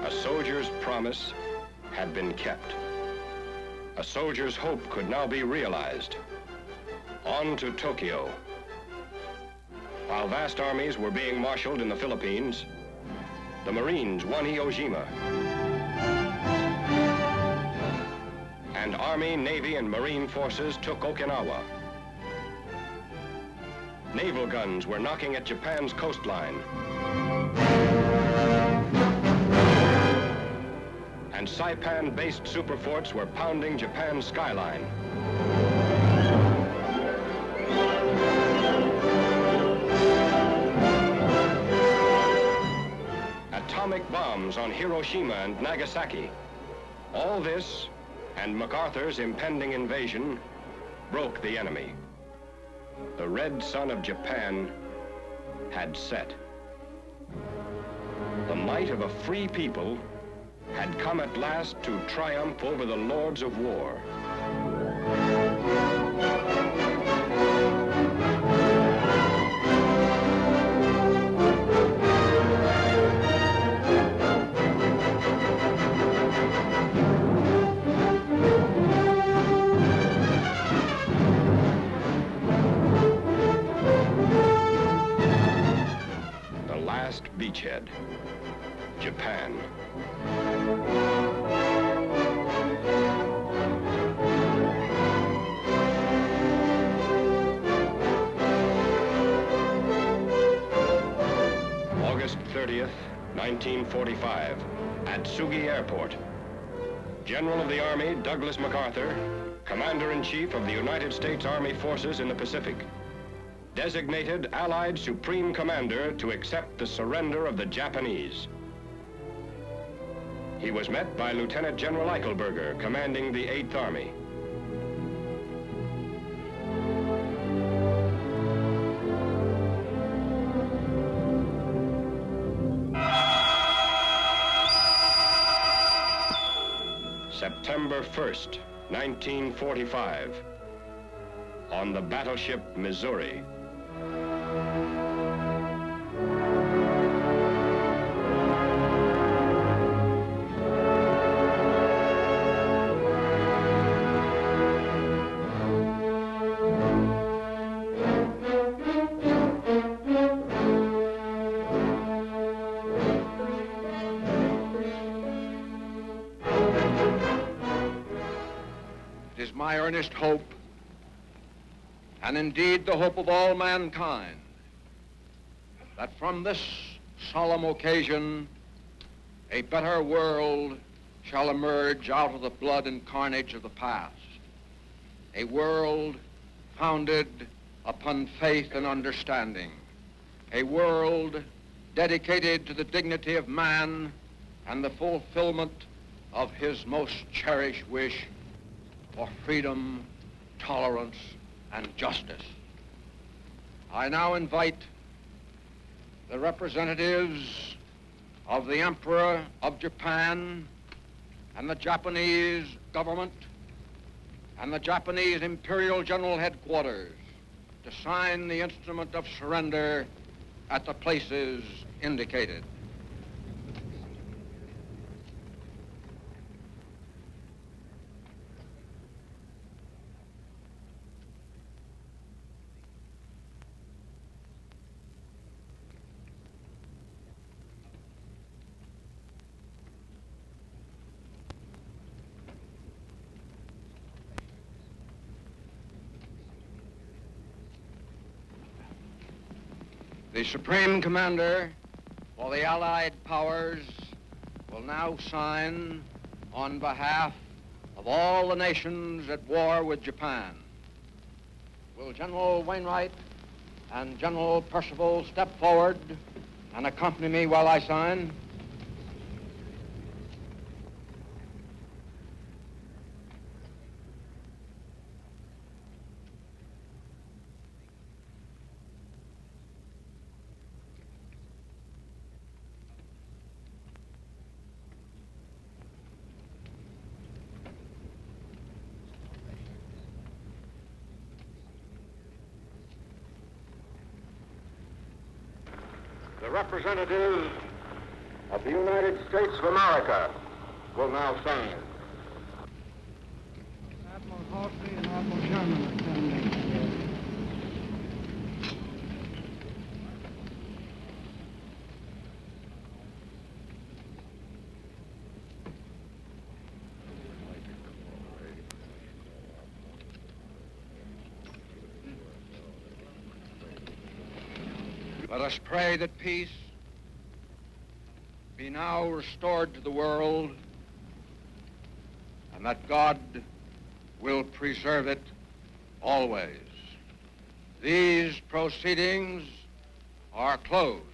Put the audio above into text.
A soldier's promise had been kept. A soldier's hope could now be realized. On to Tokyo. While vast armies were being marshaled in the Philippines, the Marines won Iwo Jima. And Army, Navy, and Marine forces took Okinawa. Naval guns were knocking at Japan's coastline. And Saipan-based superforts were pounding Japan's skyline. Atomic bombs on Hiroshima and Nagasaki. All this, and MacArthur's impending invasion, broke the enemy. The red sun of Japan had set. The might of a free people had come at last to triumph over the lords of war. The last beachhead, Japan. August 30th, 1945, Atsugi Airport. General of the Army, Douglas MacArthur, Commander-in-Chief of the United States Army Forces in the Pacific, designated Allied Supreme Commander to accept the surrender of the Japanese. He was met by Lieutenant General Eichelberger, commanding the 8th Army. September 1st, 1945, on the battleship Missouri. It is my earnest hope, and indeed the hope of all mankind, that from this solemn occasion, a better world shall emerge out of the blood and carnage of the past. A world founded upon faith and understanding. A world dedicated to the dignity of man and the fulfillment of his most cherished wish for freedom, tolerance, and justice. I now invite the representatives of the Emperor of Japan and the Japanese government and the Japanese Imperial General Headquarters to sign the instrument of surrender at the places indicated. The Supreme Commander for the Allied Powers will now sign on behalf of all the nations at war with Japan. Will General Wainwright and General Percivall step forward and accompany me while I sign? representatives of the United States of America will now sign. Admiral Halsey and Admiral Sherman are standing. Let us pray that peace be now restored to the world and that God will preserve it always. These proceedings are closed.